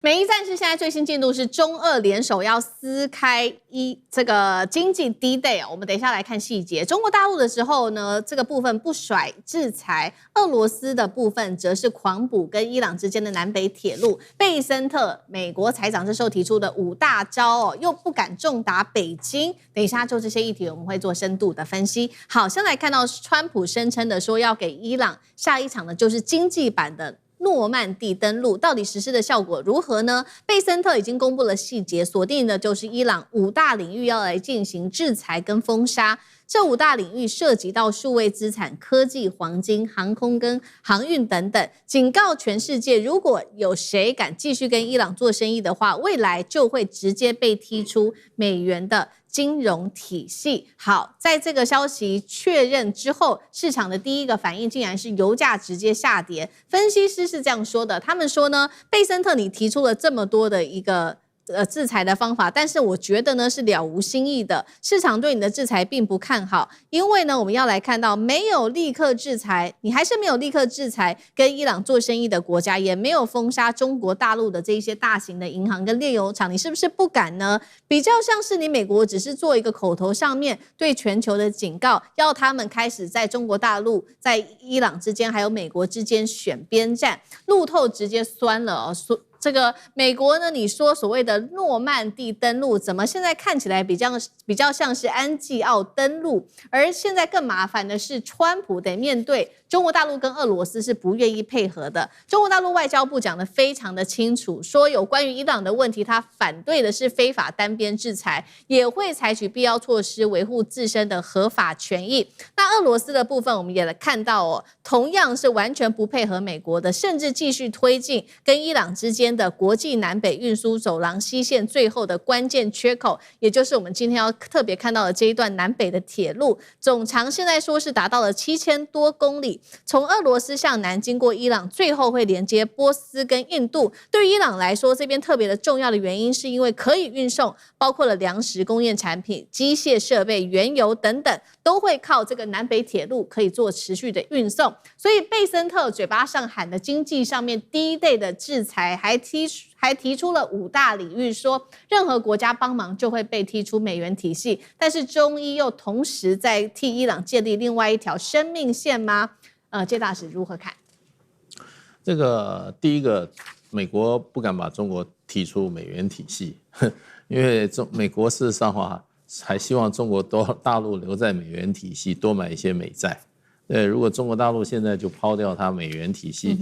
美伊戰事現在最新進度是中俄聯手要撕開這個經濟低地我們等一下來看細節。中國大陸的時候呢，這個部分不甩制裁，俄羅斯的部分則是狂補跟伊朗之間的南北鐵路。貝森特美國財長這時候提出的5大招又不敢重打北京。等一下就這些議題我們會做深度的分析。好，先來看到川普聲稱的說要給伊朗下一場的就是經濟版的諾曼底登陸，到底實施的效果如何呢？貝森特已經公布了細節，鎖定的就是伊朗5大領域要來進行制裁跟封殺。這5大領域涉及到數位資產、科技、黃金、航空跟航運等等，警告全世界，如果有誰敢繼續跟伊朗做生意的話，未來就會直接被踢出美元的金融體系。好，在這個消息確認之後，市場的第一個反應竟然是油價直接下跌。分析師是這樣說的，他們說呢，貝森特你提出了這麼多的一個制裁的方法，但是我覺得呢是了無新意的，市場對你的制裁並不看好，因為呢我們要來看到沒有立刻制裁，你還是没有立刻制裁跟伊朗做生意的國家，也没有封殺中國大陸的這一些大型的銀行跟煉油廠，你是不是不敢呢？比較像是你美國只是做一個口頭上面對全球的警告，要他們開始在中國大陸、在伊朗之間還有美國之間選邊站，路透直接酸了這個美國呢，你說所謂的諾曼底登陸，怎麼現在看起來比較像是安濟奧登陸？而現在更麻煩的是，川普得面對中國大陸跟俄羅斯是不願意配合的。中國大陸外交部講得非常的清楚，說有關於伊朗的問題，他反對的是非法單邊制裁，也會採取必要措施維護自身的合法權益。那俄羅斯的部分，我們也看到同樣是完全不配合美國的，甚至繼續推進跟伊朗之間的國際南北運輸走廊西線最後的關鍵缺口，也就是我們今天要特別看到的這一段南北的鐵路，總長現在說是達到了7000多公里，從俄羅斯向南經過伊朗，最後會連接波斯跟印度。對於伊朗來說，這邊特別的重要的原因是因為可以運送，包括了糧食、工業產品、機械設備、原油等等，都會靠這個南北鐵路可以做持續的運送。所以貝森特嘴巴上喊的經濟上面第一類的制裁，還提出了5大領域，說任何國家幫忙就會被踢出美元體系。但是中伊又同時在替伊朗建立另外一條生命線嗎？介大使如何看？這個第一個，美國不敢把中國踢出美元體系，因為美國事實上還希望中國大陸留在美元體系，多買一些美債。對，如果中國大陸現在就拋掉它美元體系，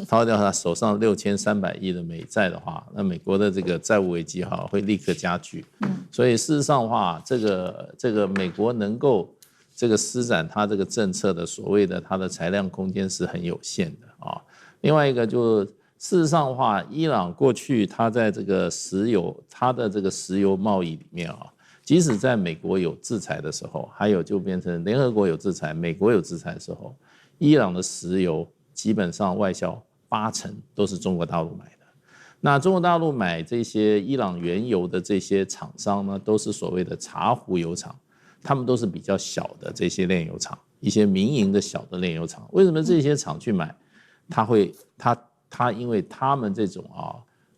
拋掉它手上6300億的美債的話，那美國的這個債務危機會立刻加劇。所以事實上的話，這個美國能夠這個施展它這個政策的所謂的它的裁量空間是很有限的啊。另外一個就是事實上的話，伊朗過去它在這個它的這個石油貿易裡面即使在美國有制裁的時候，還有就變成聯合國有制裁、美國有制裁的時候，伊朗的石油基本上外銷80%都是中國大陸買的。那中國大陸買這些伊朗原油的這些廠商呢，都是所謂的茶壺油廠，他們都是比較小的這些煉油廠，一些民營的小的煉油廠。為什麼這些廠去買？因為他們這種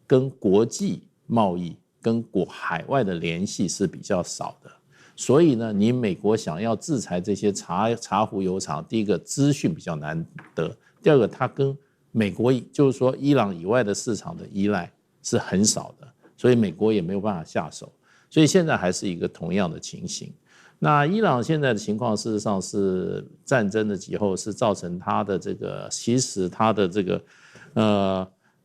跟國際貿易跟海外的聯繫是比較少的，所以呢，你美國想要制裁這些茶壺油廠，第一個資訊比較難得，第二個它跟美國就是說伊朗以外的市場的依賴是很少的，所以美國也沒有辦法下手，所以現在還是一個同樣的情形。那伊朗現在的情況事實上是戰爭的以後是造成它的其實它的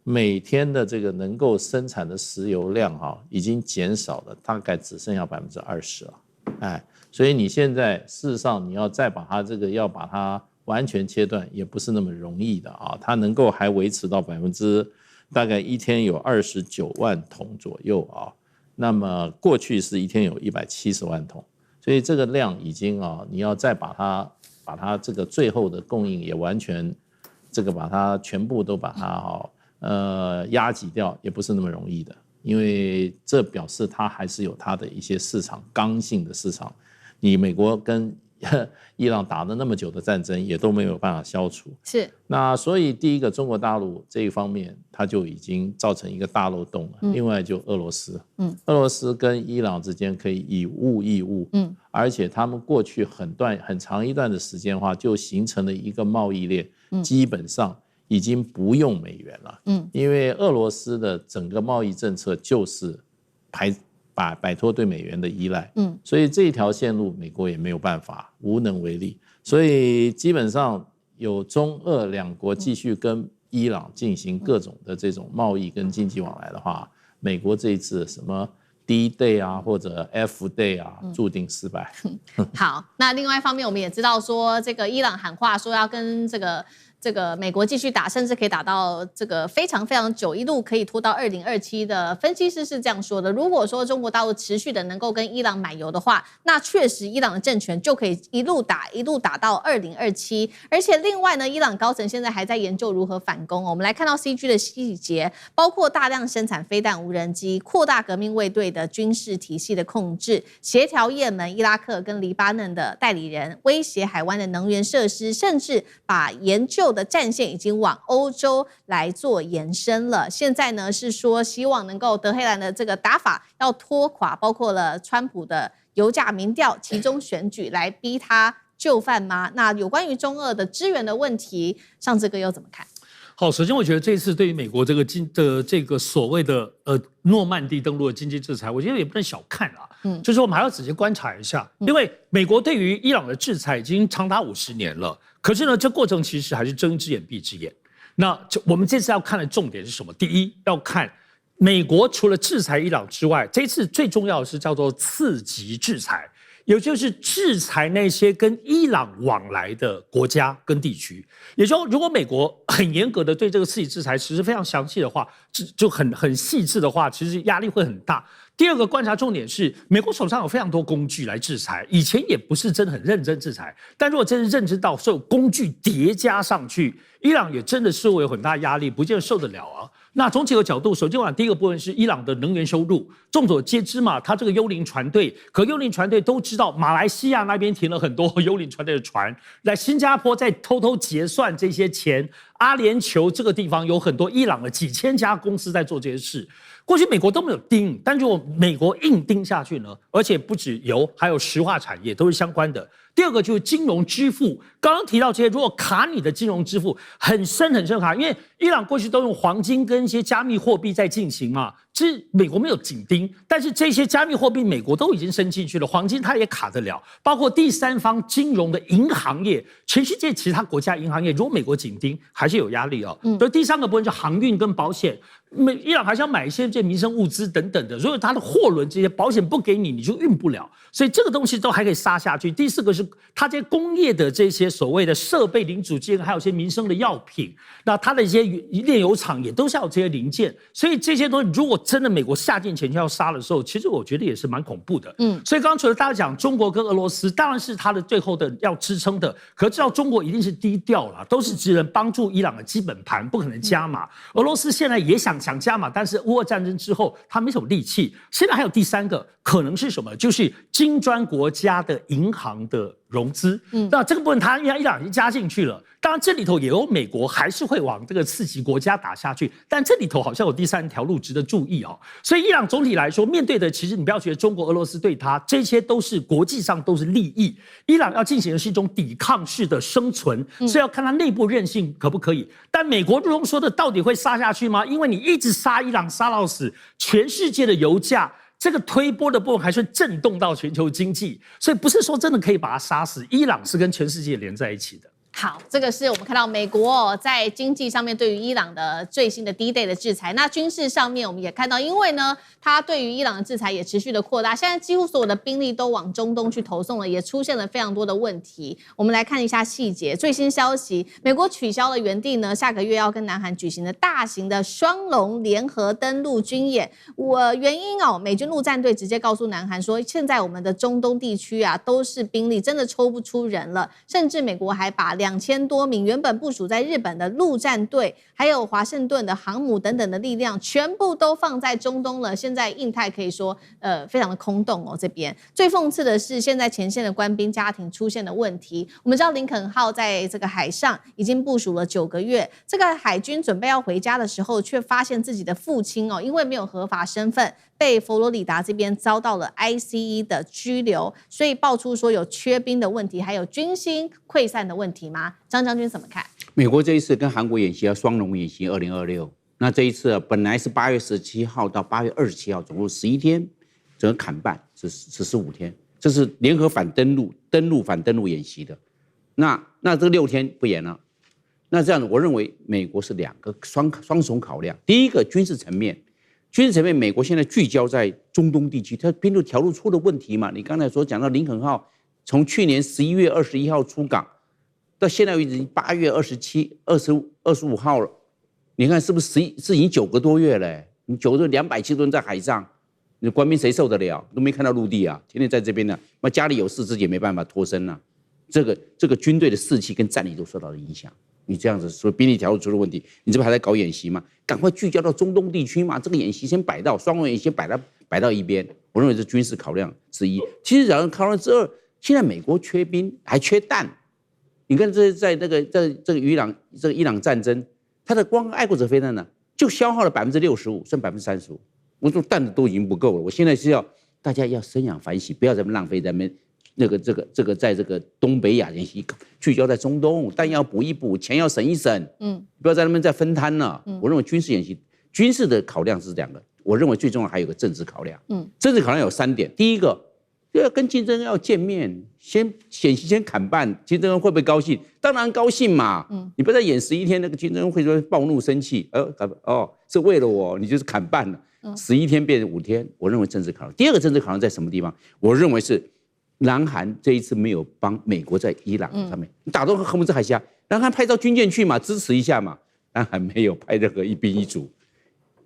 每天的這個能夠生產的石油量已經減少了，大概只剩下20%了。所以你現在事實上你要再把它要把它完全切斷，也不是那麼容易的它能夠還維持到大概一天有29萬桶左右那麼過去是一天有170萬桶，所以這個量已經你要再把它這個最後的供應也完全把它全部都把它壓擠掉也不是那麼容易的，因為這表示它還是有它的一些市場刚性的市场。你美國跟伊朗打了那麼久的戰爭，也都沒有辦法消除。是。那所以第一個，中國大陸這一方面，它就已經造成一個大漏洞了。另外就俄羅斯，俄羅斯跟伊朗之間可以以物易物，而且他們過去很長一段的時間的話，就形成了一個貿易鏈，基本上已經不用美元了。因為俄羅斯的整個貿易政策就是擺脫對美元的依賴，所以這一條線路美國也沒有辦法，無能為力。所以基本上有中俄兩國繼續跟伊朗進行各種的這種貿易跟經濟往來的話，美國這一次什麼 D Day 啊或者 F Day 啊，注定失敗。好，那另外一方面我們也知道說，這個伊朗喊話說要跟這個美國繼續打，甚至可以打到這個非常非常久，一路可以拖到2027的分析師是這樣說的。如果說中國大陸持續的能夠跟伊朗買油的話，那確實伊朗的政權就可以一路打到2027。而且另外呢，伊朗高層現在還在研究如何反攻。我們來看到 CG 的細節，包括大量生產飛彈、無人機，擴大革命衛隊的軍事體系的控制，協調也門、伊拉克跟黎巴嫩的代理人，威脅海灣的能源設施，甚至把研究的戰線已經往歐洲來做延伸了。現在呢是說希望能夠德黑蘭的這個打法要拖垮，包括了川普的油價民調、期中選舉來逼他就範嗎？那有關於中俄的支援的問題，尚志哥又怎麼看？好，首先我覺得這次對於美國這個所謂的諾曼底登陸的經濟制裁，我覺得也不能小看啊。就是我們還要仔細觀察一下，因為美國對於伊朗的制裁已經長達50年了，可是呢，這過程其實還是睜一隻眼閉一隻眼。那我們這次要看的重點是什麼？第一，要看美國除了制裁伊朗之外，這次最重要的是叫做次級制裁。也就是制裁那些跟伊朗往來的國家跟地區，也就是說，如果美國很嚴格的對這個次級制裁實施非常詳細的話，就很細緻的話，其實壓力會很大。第二個觀察重點是，美國手上有非常多工具來制裁，以前也不是真的很認真制裁，但如果真是認知到所有工具疊加上去，伊朗也真的是會有很大壓力，不見得受得了啊。那從幾個角度，首先我講第一個部分是伊朗的能源收入，眾所皆知嘛，它這個幽靈船隊，可幽靈船隊都知道，馬來西亞那邊停了很多幽靈船隊的船，在新加坡在偷偷結算這些錢，阿聯酋這個地方有很多伊朗的幾千家公司在做這些事。過去美國都沒有盯，但如果美國硬盯下去呢，而且不止油，還有石化產業都是相關的。第二個就是金融支付，剛剛提到這些，如果卡你的金融支付很深很深卡，因為伊朗過去都用黃金跟一些加密貨幣在進行嘛，其實美國沒有緊盯，但是這些加密貨幣美國都已經伸進去了，黃金它也卡得了，包括第三方金融的銀行業，全世界其他國家銀行業，如果美國緊盯，還是有壓力哦。所以第三個部分是航運跟保險，伊朗還是要買一些這民生物資等等的，如果它的貨輪這些保險不給你，你就運不了，所以這個東西都還可以殺下去。第四個是它這些工業的這些所謂的設備零組件，還有一些民生的藥品，那它的一些煉油廠也都是要有這些零件，所以這些東西如果真的美國下定前就要殺的時候，其實我覺得也是蠻恐怖的。所以剛剛除了大家講中國跟俄羅斯，當然是它的最後的要支撐的，可知道中國一定是低調啦，都是只能幫助伊朗的基本盤，不可能加碼。俄羅斯現在也想加碼，但是烏俄戰爭之後他沒什麼力氣。現在還有第三個可能是什麼？就是金磚國家的銀行的融資。那這個部分他伊朗已經加進去了，當然這裡頭也有美國還是會往這個次級國家打下去，但這裡頭好像有第三條路值得注意哦。所以伊朗總體來說面對的，其實你不要覺得中國、俄羅斯對他這些都是國際上都是利益，伊朗要進行的是一種抵抗式的生存，所以要看他內部韌性可不可以。但美國如同說的，到底會殺下去嗎？因為你一直殺伊朗殺到死，全世界的油價這個推波的部分還是震動到全球經濟，所以不是說真的可以把它殺死。伊朗是跟全世界連在一起的。好，這個是我們看到美國在經濟上面對於伊朗的最新的 D-Day 的制裁。那軍事上面我們也看到，因為呢，它對於伊朗的制裁也持續的擴大，現在幾乎所有的兵力都往中東去投送了，也出現了非常多的問題。我们來看一下細節。最新消息，美國取消了原定呢下個月要跟南韓舉行的大型的雙龍聯合登陸軍演。原因美軍陸戰隊直接告訴南韓說，現在我們的中東地區啊都是兵力真的抽不出人了，甚至美國還把2000多名原本部署在日本的陸戰隊，還有華盛頓的航母等等的力量，全部都放在中東了。現在印太可以說非常的空洞哦。這邊最諷刺的是，現在前線的官兵家庭出現的問題。我們知道林肯號在這個海上已經部署了9個月，這個海軍準備要回家的時候，卻發現自己的父親哦，因為沒有合法身份，被佛羅里達這邊遭到了 ICE 的拘留，所以爆出說有缺兵的問題，還有軍心潰散的問題嗎？張將軍怎麼看？美國這一次跟韓國演習要雙龍演習2026，那這一次本來是8月17號到8月27號，總共11天，整個砍半是15天，這是聯合反登陸反登陸演習的。那這6天不演了。那這樣子，我認為美國是2個雙重考量。第一個軍事層面，美國現在聚焦在中東地區，它邊度條路出了問題嘛？你剛才所講到林肯號，從去年11月21號出港，到現在為止8月25號了，你看是不是已經9個多月了？你9個多270多人在海上，你官兵誰受得了？都沒看到陸地啊，天天在這邊呢，那家裡有事自己也沒辦法脫身啊。這個軍隊的士氣跟戰力都受到了影響。你這樣子說兵力條路出了問題，你這不還在搞演習嗎？趕快聚焦到中東地區嘛，這個演習先擺到雙龍演習先擺到一邊。我認為是軍事考量之一。其實考量之二，現在美國缺兵還缺彈。你看這在這個伊朗戰爭，它的光愛國者飛彈呢，就消耗了65%，剩35%。我說彈都已經不夠了，我現在是要大家要生養反省，不要再浪費在這個在這個東北亞演習聚焦在中東，彈要補一補，錢要省一省，不要在那邊再分攤了。我認為軍事演習，軍事的考量是2個，我認為最重要還有個政治考量。政治考量有3點，第一個要跟金正恩要見面，演習先砍半，金正恩會不會高興？當然高興嘛。你不要再演11天，那個金正恩會說暴怒生氣，是為了我，你就是砍半了，11天變成5天。我認為政治考量。第二個政治考量在什麼地方？我認為是。南韓這一次沒有幫美國在伊朗上面，你打到荷姆斯海峽，南韓派到軍艦去嘛，支持一下嘛。南韓沒有派任何一兵一卒，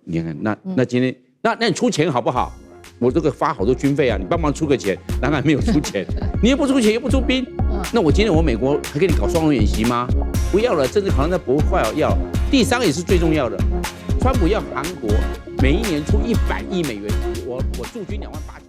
你看那今天那你出錢好不好？我這個發好多軍費啊，你幫忙出個錢。南韓沒有出錢，你又不出錢又不出兵，那我今天我美國還給你搞雙龍演習嗎？不要了，政治考量在不快要。第3個也是最重要的，川普要韓國每一年出100億美元，我駐軍28000。